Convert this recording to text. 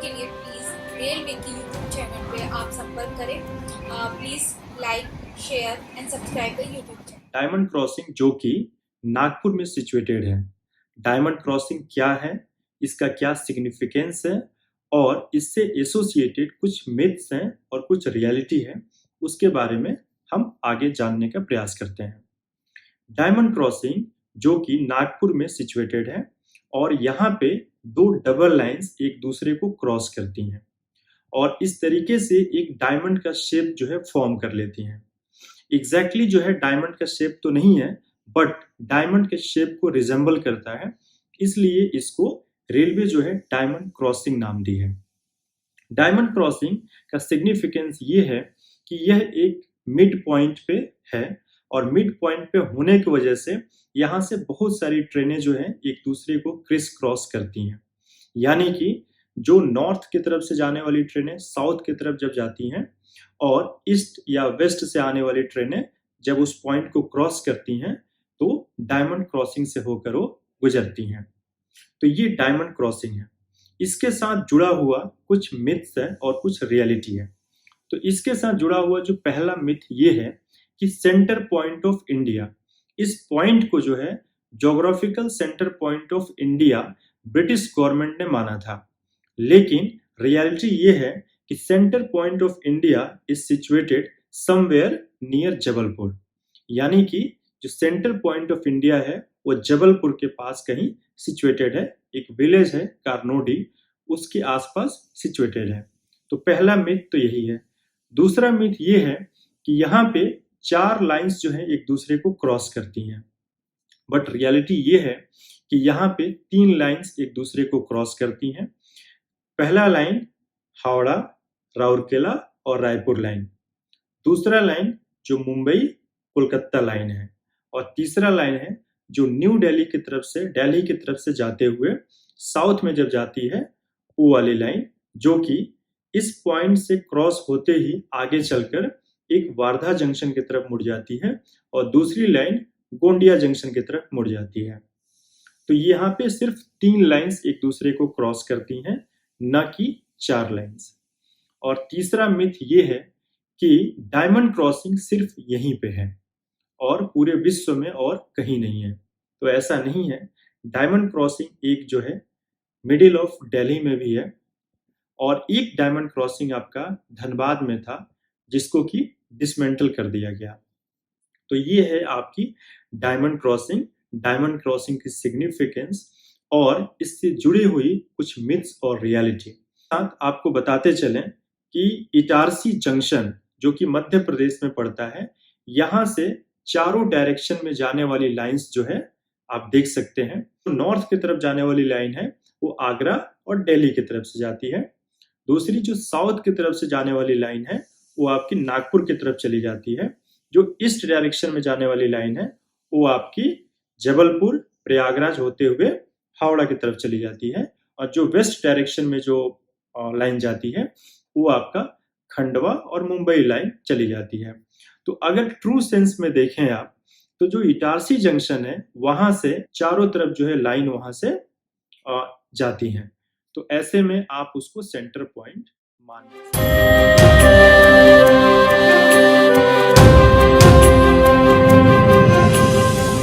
के लिए please railway की यूट्यूब चैनल पे आप संपर्क करें। Please like, share and subscribe the YouTube channel. Diamond crossing जो कि नागपुर में सिचुएटेड है। डायमंड क्रॉसिंग क्या है, इसका क्या सिग्निफिकेंस है और इससे एसोसिएटेड कुछ मिथ्स हैं और कुछ रियलिटी है, उसके बारे में हम आगे जानने का प्रयास करते हैं। डायमंड क्रॉसिंग जो कि नागपुर में सिचुएटेड है और यहाँ पे दो डबल लाइंस एक दूसरे को क्रॉस करती हैं और इस तरीके से एक डायमंड का शेप जो है फॉर्म कर लेती हैं। एग्जैक्टली जो है डायमंड का शेप तो नहीं है, बट डायमंड के शेप को रिजेंबल करता है, इसलिए इसको रेलवे जो है डायमंड क्रॉसिंग नाम दी है। डायमंड क्रॉसिंग का सिग्निफिकेंस ये है कि यह एक मिड पॉइंट पे है और मिड पॉइंट पे होने की वजह से यहाँ से बहुत सारी ट्रेनें जो है एक दूसरे को क्रिस क्रॉस करती हैं। यानी कि जो नॉर्थ की तरफ से जाने वाली ट्रेनें साउथ की तरफ जब जाती हैं और ईस्ट या वेस्ट से आने वाली ट्रेनें जब उस पॉइंट को क्रॉस करती हैं तो डायमंड क्रॉसिंग से होकर वो गुजरती हैं। तो ये डायमंड क्रॉसिंग है। इसके साथ जुड़ा हुआ कुछ मिथ्स है और कुछ रियलिटी है। तो इसके साथ जुड़ा हुआ जो पहला मिथ ये है कि सेंटर पॉइंट ऑफ इंडिया, इस पॉइंट को जो है geographical centre point of India British government ने माना था, लेकिन रियलिटी ये है कि centre point of India is situated somewhere near Jabalpur. यानी कि जो सेंटर पॉइंट ऑफ इंडिया है वो जबलपुर के पास कहीं सिचुएटेड है। एक विलेज है कारनोडी, उसके आसपास सिचुएटेड है। तो पहला मिथ तो यही है। दूसरा मिथ ये है कि यहाँ पे चार लाइंस जो है एक दूसरे को क्रॉस करती हैं, बट रियलिटी ये है कि यहाँ पे तीन लाइंस एक दूसरे को क्रॉस करती हैं। पहला लाइन हावड़ा, राउरकेला और रायपुर लाइन, दूसरा लाइन जो मुंबई कोलकाता लाइन है और तीसरा लाइन है जो न्यू दिल्ली की तरफ से दिल्ली की तरफ से जाते हुए साउथ में जब जाती है वो वाली लाइन, जो कि इस पॉइंट से क्रॉस होते ही आगे चलकर एक वारधा जंक्शन की तरफ मुड़ जाती है और दूसरी लाइन गोंडिया जंक्शन की तरफ मुड़ जाती है। तो यहाँ पे सिर्फ तीन लाइंस एक दूसरे को क्रॉस करती हैं, न कि चार लाइंस। और तीसरा मिथ ये है कि डायमंड क्रॉसिंग सिर्फ यहीं पे है और पूरे विश्व में और कहीं नहीं है। तो ऐसा नहीं है। डायमंड क्रॉसिंग एक जो है मिडिल ऑफ दिल्ली में भी है और एक डायमंड क्रॉसिंग आपका धनबाद में था जिसको कि डिसमेंटल कर दिया गया। तो ये है आपकी डायमंड क्रॉसिंग की सिग्निफिकेंस और इससे जुड़ी हुई कुछ मिथ्स और रियलिटी। साथ आपको बताते चलें कि इटारसी जंक्शन जो कि मध्य प्रदेश में पड़ता है, यहाँ से चारों डायरेक्शन में जाने वाली लाइंस जो है आप देख सकते हैं। तो नॉर्थ की तरफ जाने वाली लाइन है वो आगरा और दिल्ली की तरफ से जाती है। दूसरी जो साउथ की तरफ से जाने वाली लाइन है वो आपकी नागपुर की तरफ चली जाती है। जो ईस्ट डायरेक्शन में जाने वाली लाइन है वो आपकी जबलपुर प्रयागराज होते हुए हावड़ा की तरफ चली जाती है और जो वेस्ट डायरेक्शन में जो लाइन जाती है वो आपका खंडवा और मुंबई लाइन चली जाती है। तो अगर ट्रू सेंस में देखें आप तो जो इटारसी जंक्शन है वहां से चारों तरफ जो है लाइन वहां से जाती हैं। तो ऐसे में आप उसको सेंटर पॉइंट मान सकते हैं।